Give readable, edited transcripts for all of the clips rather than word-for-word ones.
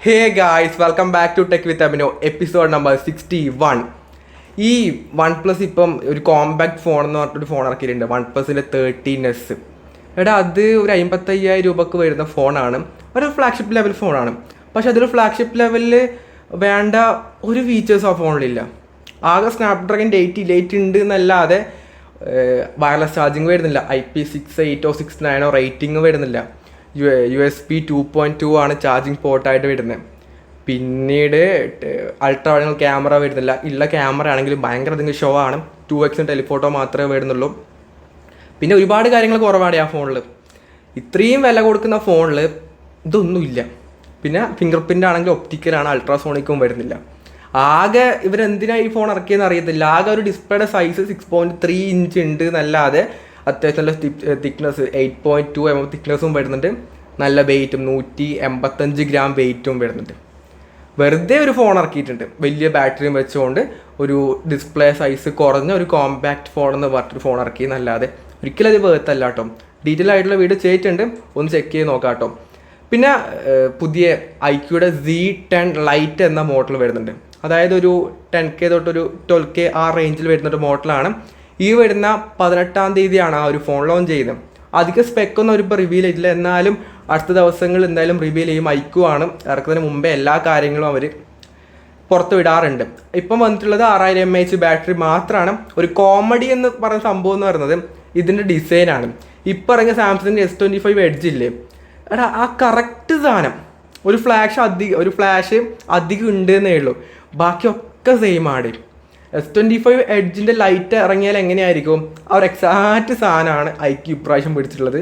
Hey guys, welcome back to tech with Abhino episode number 61. ഈ one plus ഇപ്പം ഒരു compact phone എന്ന് പറഞ്ഞിട്ടൊരു ഫോൺ ഇറക്കിയിട്ടുണ്ട്, വൺ പ്ലസിൻ്റെ 13S. എടാ, അത് ഒരു 55,000 രൂപക്ക് വരുന്ന ഫോണാണ്, ഒരു ഫ്ലാഗ്ഷിപ്പ് ലെവൽ ഫോണാണ്. പക്ഷെ അതൊരു ഫ്ലാഗ്ഷിപ്പ് ലെവലിൽ വേണ്ട ഒരു ഫീച്ചേഴ്സ് ആ ഫോണിലില്ല. ആകെ സ്നാപ്ഡ്രാഗൺ 888 ഉണ്ട് എന്നല്ലാതെ വയർലെസ് ചാർജിങ് വരുന്നില്ല, IP68 69 റേറ്റിംഗ് വരുന്നില്ല, USB 2.2 ആണ് ചാർജിങ് പോർട്ടായിട്ട് വരുന്നത്. പിന്നീട് അൾട്രാ വൈഡ് ക്യാമറ വരുന്നില്ല, ഉള്ള ക്യാമറ ആണെങ്കിൽ ഭയങ്കര അധികം ഷോ ആണ്, 2x ടെലിഫോട്ടോ മാത്രമേ വരുന്നുള്ളൂ. പിന്നെ ഒരുപാട് കാര്യങ്ങൾ കുറവാണ് ആ ഫോണിൽ. ഇത്രയും വില കൊടുക്കുന്ന ഫോണിൽ ഇതൊന്നുമില്ല. പിന്നെ ഫിംഗർ പ്രിൻ്റ് ആണെങ്കിൽ ഒപ്റ്റിക്കലാണ്, അൾട്രാസോണിക്കും വരുന്നില്ല. ആകെ ഇവരെന്തിനാണ് ഈ ഫോൺ ഇറക്കിയെന്ന് അറിയത്തില്ല. ആകെ ഒരു ഡിസ്പ്ലേയുടെ സൈസ് 6.3 ഇഞ്ച് ഉണ്ട് എന്നല്ലാതെ അത്യാവശ്യം നല്ല തിക്നെസ് 8.2 mm തിക്നെസ്സും വരുന്നുണ്ട്, നല്ല വെയിറ്റും 185 ഗ്രാം വെയിറ്റും വരുന്നുണ്ട്. വെറുതെ ഒരു ഫോൺ ഇറക്കിയിട്ടുണ്ട്, വലിയ ബാറ്ററിയും വെച്ചുകൊണ്ട് ഒരു ഡിസ്പ്ലേ സൈസ് കുറഞ്ഞ ഒരു കോമ്പാക്ട് ഫോൺ എന്ന് പറഞ്ഞിട്ട് ഫോൺ ഇറക്കി എന്നല്ലാതെ ഒരിക്കലും അത് വേർത്തല്ല കേട്ടോ. ഡീറ്റെയിൽ ആയിട്ടുള്ള വീഡിയോ ചെയ്തിട്ടുണ്ട്, ഒന്ന് ചെക്ക് ചെയ്ത് നോക്കാം കേട്ടോ. പിന്നെ പുതിയ iQയുടെ Z10 Lite എന്ന മോഡൽ വരുന്നുണ്ട്. അതായത് ഒരു 10K തൊട്ടൊരു 12K ആ റേഞ്ചിൽ വരുന്നൊരു മോഡലാണ്. ഈ വരുന്ന 18-ാം തീയതിയാണ് ആ ഒരു ഫോൺ ലോഞ്ച് ചെയ്യുന്നത്. അധികം സ്പെക്കൊന്നും അവരിപ്പോൾ റിവീൽ ചെയ്തില്ല, എന്നാലും അടുത്ത ദിവസങ്ങളിൽ എന്തായാലും റിവീൽ ചെയ്യും. iQ ആണ് ഇറക്കുന്നതിന് മുമ്പേ എല്ലാ കാര്യങ്ങളും അവർ പുറത്ത് വിടാറുണ്ട്. ഇപ്പം വന്നിട്ടുള്ളത് 6000 mAh ബാറ്ററി മാത്രമാണ്. ഒരു കോമഡി എന്ന് പറയുന്ന സംഭവം എന്ന് പറയുന്നത് ഇതിൻ്റെ ഡിസൈനാണ്. ഇപ്പം ഇറങ്ങിയ സാംസങ്ങിൻ്റെ S25 എഡ്ജ് ഇല്ലേ, എടാ ആ കറക്റ്റ് സാധനം, ഒരു ഫ്ലാഷ് അധികം ഉണ്ട് എന്നേ ഉള്ളൂ, ബാക്കിയൊക്കെ സെയിം ആണ്. S25 എഡ്ജിൻ്റെ ലൈറ്റ് ഇറങ്ങിയാൽ എങ്ങനെയായിരിക്കും, ആ ഒരു എക്സാക്റ്റ് സാധനമാണ് iQ ഇപ്രാവശ്യം പിടിച്ചിട്ടുള്ളത്.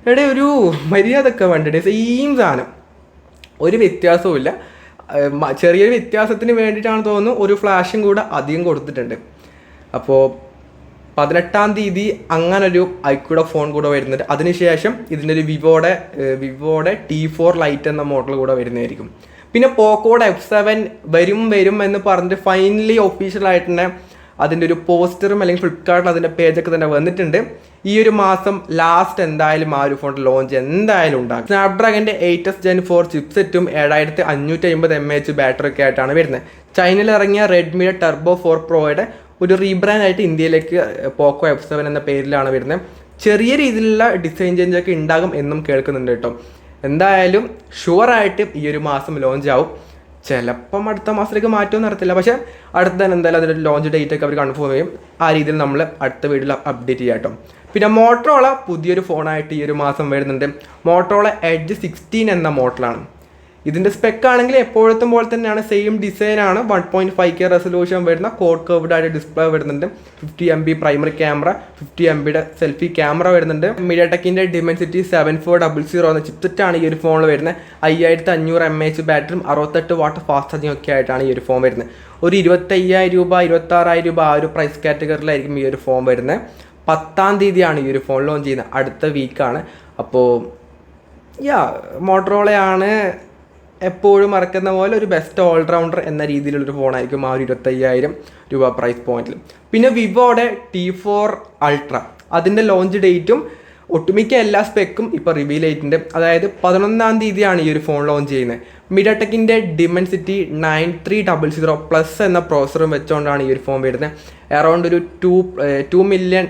എവിടെ ഒരു മര്യാദയൊക്കെ വേണ്ടിയിട്ട് സെയിം സാധനം, ഒരു വ്യത്യാസവും ഇല്ല. ചെറിയൊരു വ്യത്യാസത്തിന് വേണ്ടിയിട്ടാണ് തോന്നുന്നു ഒരു ഫ്ലാഷും കൂടെ അധികം കൊടുത്തിട്ടുണ്ട്. അപ്പോൾ 18-ാം തീയതി അങ്ങനൊരു iQയുടെ ഫോൺ കൂടെ വരുന്നുണ്ട്. അതിനുശേഷം ഇതിൻ്റെ ഒരു വിവോയുടെ T4 Lite എന്ന മോഡൽ കൂടെ വരുന്നതായിരിക്കും. പിന്നെ പോക്കോയുടെ F7 വരും എന്ന് പറഞ്ഞിട്ട് ഫൈനലി ഒഫീഷ്യലായിട്ട് തന്നെ അതിൻ്റെ ഒരു പോസ്റ്ററും അല്ലെങ്കിൽ ഫ്ലിപ്കാർട്ടിൽ അതിൻ്റെ പേജൊക്കെ തന്നെ വന്നിട്ടുണ്ട്. ഈ ഒരു മാസം ലാസ്റ്റ് എന്തായാലും ആ ഒരു ഫോൺ ലോഞ്ച് എന്തായാലും ഉണ്ടാകും. സ്നാപ്ഡ്രാഗൻ്റെ 8S Gen 4 ചിപ്സെറ്റും 7550 mAh ബാറ്ററി ഒക്കെ ആയിട്ടാണ് വരുന്നത്. ചൈനയിൽ ഇറങ്ങിയ റെഡ്മിയുടെ ടർബോ 4 പ്രോയുടെ ഒരു റീബ്രാൻഡ് ആയിട്ട് ഇന്ത്യയിലേക്ക് പോക്കോ F7 എന്ന പേരിലാണ് വരുന്നത്. ചെറിയ രീതിയിലുള്ള ഡിസൈൻ ചേഞ്ചൊക്കെ ഉണ്ടാകും എന്നും കേൾക്കുന്നുണ്ട് കേട്ടോ. എന്തായാലും ഷുവറായിട്ട് ഈ ഒരു മാസം ലോഞ്ച് ആവും. ചിലപ്പം അടുത്ത മാസത്തേക്ക് മാറ്റമൊന്നും നടത്തില്ല, പക്ഷേ അടുത്ത തന്നെ എന്തായാലും അതിൻ്റെ ലോഞ്ച് ഡേറ്റ് ഒക്കെ അവർ കൺഫേം ചെയ്യും. ആ രീതിയിൽ നമ്മൾ അടുത്ത വീഡിയോയിൽ അപ്ഡേറ്റ് ചെയ്യാം കേട്ടോ. പിന്നെ മോട്ടറോള പുതിയൊരു ഫോണായിട്ട് ഈ ഒരു മാസം വരുന്നുണ്ട്. മോട്ടറോള എഡ്ജ് 16 എന്ന മോഡലാണ്. ഇതിൻ്റെ സ്പെക്ക് ആണെങ്കിൽ എപ്പോഴത്തും പോലെ തന്നെയാണ്, സെയിം ഡിസൈനാണ്. 1.5K റെസൊല്യൂഷൻ വരുന്ന കോഡ് കർവ്ഡ് ആയിട്ട് ഡിസ്പ്ലേ വരുന്നുണ്ട്. 50 MB പ്രൈമറി ക്യാമറ, 50 MBയുടെ സെൽഫി ക്യാമറ വരുന്നുണ്ട്. മീഡിയാടെക്കിൻ്റെ Dimensity 7400 എന്ന ചിപ്സെറ്റാണ് ഈ ഒരു ഫോണിൽ വരുന്നത്. 5500 mAh ബാറ്ററിയും 68 വാട്ട് ഫാസ്റ്റ് ചാർജിങ് ഒക്കെ ആയിട്ടാണ് ഈ ഒരു ഫോൺ വരുന്നത്. ഒരു 25,000 രൂപ 26,000 രൂപ ആ ഒരു പ്രൈസ് കാറ്റഗറിയിലായിരിക്കും ഈ ഒരു ഫോൺ വരുന്നത്. 10-ാം തീയതിയാണ് ഈ ഒരു ഫോൺ ലോഞ്ച് ചെയ്യുന്നത്, അടുത്ത വീക്കാണ്. അപ്പോൾ മോട്ടറോളയാണ് എപ്പോഴും മറക്കുന്ന പോലെ ഒരു ബെസ്റ്റ് ഓൾറൗണ്ടർ എന്ന രീതിയിലുള്ളൊരു ഫോണായിരിക്കും ആ ഒരു 25,000 രൂപ പ്രൈസ് പോയിന്റിൽ. പിന്നെ വിവോയുടെ T4 Ultra അതിൻ്റെ ലോഞ്ച് ഡേറ്റും ഒട്ടുമിക്ക എല്ലാ സ്പെക്കും ഇപ്പോൾ റിവീൽ ചെയ്തിട്ടുണ്ട്. അതായത് 11-ാം തീയതിയാണ് ഈ ഒരു ഫോൺ ലോഞ്ച് ചെയ്യുന്നത്. മീഡിയാടെക്കിൻ്റെ Dimensity 9300+ എന്ന പ്രോസറും വെച്ചുകൊണ്ടാണ് ഈ ഒരു ഫോൺ വരുന്നത്. അറൗണ്ട് ഒരു 2 മില്യൺ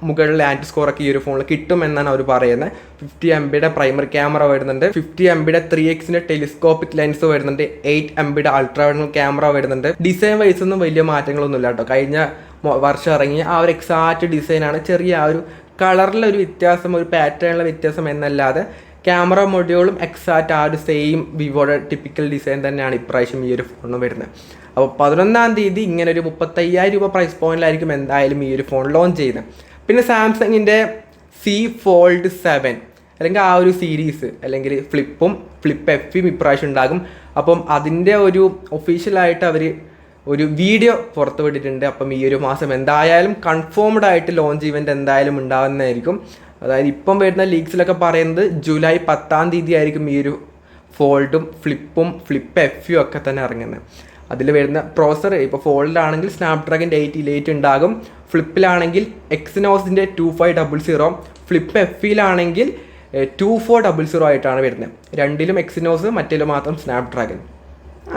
മുകളിൽ ആൻറ്റി സ്കോറൊക്കെ ഈ ഒരു ഫോണിൽ കിട്ടുമെന്നാണ് അവർ പറയുന്നത്. 50 MBയുടെ പ്രൈമറി ക്യാമറ വരുന്നുണ്ട്, 50 MBയുടെ 3x ടെലിസ്കോപ്പിക് ലെൻസ് വരുന്നുണ്ട്, 8 MBയുടെ അൾട്രാ വൈഡ് ക്യാമറ വരുന്നുണ്ട്. ഡിസൈൻ വൈസ് ഒന്നും വലിയ മാറ്റങ്ങളൊന്നും ഇല്ല കേട്ടോ. കഴിഞ്ഞ വർഷം ഇറങ്ങിയ ആ ഒരു എക്സാക്റ്റ് ഡിസൈനാണ്. ചെറിയ ആ ഒരു കളറിലൊരു വ്യത്യാസം, ഒരു പാറ്റേണിലെ വ്യത്യാസം എന്നല്ലാതെ ക്യാമറ മൊഡ്യൂളും എക്സാക്റ്റ് ആ ഒരു സെയിം വിവോയുടെ ടിപ്പിക്കൽ ഡിസൈൻ തന്നെയാണ് ഇപ്രാവശ്യം ഈ ഒരു ഫോണിന് വരുന്നത്. അപ്പോൾ 11-ാം തീയതി ഇങ്ങനെ ഒരു 35,000 രൂപ പ്രൈസ് പോയിന്റിലായിരിക്കും എന്തായാലും ഈ ഒരു ഫോൺ ലോഞ്ച് ചെയ്യുന്നത്. പിന്നെ സാംസങ്ങിൻ്റെ C Fold 7 അല്ലെങ്കിൽ ആ ഒരു സീരീസ് അല്ലെങ്കിൽ ഫ്ലിപ്പ് FEയും ഇപ്രാവശ്യം ഉണ്ടാകും. അപ്പം അതിൻ്റെ ഒരു ഒഫീഷ്യലായിട്ട് അവർ ഒരു വീഡിയോ പുറത്ത് വിട്ടിട്ടുണ്ട്. അപ്പം ഈ ഒരു മാസം എന്തായാലും കൺഫേംഡ് ആയിട്ട് ലോഞ്ച് ഇവൻ്റ് എന്തായാലും ഉണ്ടാകുന്നതായിരിക്കും. അതായത് ഇപ്പം വരുന്ന ലീക്സിലൊക്കെ പറയുന്നത് ജൂലൈ 10-ാം തീയതി ആയിരിക്കും ഈ ഒരു ഫോൾഡും ഫ്ലിപ്പ് FEയും ഒക്കെ തന്നെ ഇറങ്ങുന്നത്. അതിൽ വരുന്ന പ്രോസർ ഇപ്പോൾ ഫോൾഡിലാണെങ്കിൽ സ്നാപ്ഡ്രാഗൺ 888 ഉണ്ടാകും, ഫ്ലിപ്പിലാണെങ്കിൽ എക്സിനോസിൻ്റെ 2500, ഫ്ലിപ്പ് FEയിലാണെങ്കിൽ 2400 ആയിട്ടാണ് വരുന്നത്. രണ്ടിലും എക്സിനോസ്, മറ്റേലും മാത്രം സ്നാപ്ഡ്രാഗൺ.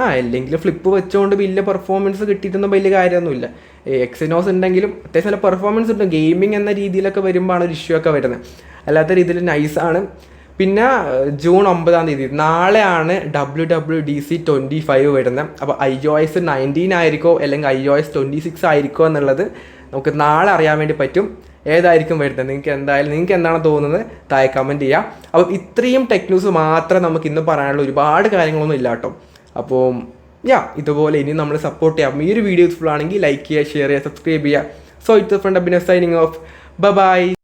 അല്ലെങ്കിൽ ഫ്ലിപ്പ് വെച്ചുകൊണ്ട് വലിയ പെർഫോമൻസ് കിട്ടിയിട്ടൊന്നും വലിയ കാര്യമൊന്നുമില്ല. എക്സിനോസ് ഉണ്ടെങ്കിലും അത്യാവശ്യം നല്ല പെർഫോമൻസ് ഉണ്ട്. ഗെയിമിംഗ് എന്ന രീതിയിലൊക്കെ വരുമ്പോഴാണ് ഒരു ഇഷ്യൂ ഒക്കെ വരുന്നത്. അല്ലാത്ത രീതിയിൽ നൈസാണ്. പിന്നെ ജൂൺ 9 നാളെയാണ് WWDC 25 വരുന്നത്. അപ്പോൾ iOS 19 ആയിരിക്കോ അല്ലെങ്കിൽ iOS 26 ആയിരിക്കോ എന്നുള്ളത് നമുക്ക് നാളെ അറിയാൻ വേണ്ടി പറ്റും. ഏതായിരിക്കും വരുന്നത് നിങ്ങൾക്ക് എന്താണ് തോന്നുന്നത് താഴെ കമൻറ്റ് ചെയ്യാം. അപ്പോൾ ഇത്രയും ടെക് ന്യൂസ് മാത്രം നമുക്ക് ഇന്ന് പറയാനുള്ള ഒരുപാട് കാര്യങ്ങളൊന്നും ഇല്ല കേട്ടോ. അപ്പോൾ ഇതുപോലെ ഇനി നമ്മൾ സപ്പോർട്ട് ചെയ്യാം. ഈ ഒരു വീഡിയോ യൂസ്ഫുൾ ആണെങ്കിൽ ലൈക്ക് ചെയ്യുക, ഷെയർ ചെയ്യുക, സബ്സ്ക്രൈബ് ചെയ്യുക. So it's friend Abhinav signing off. By.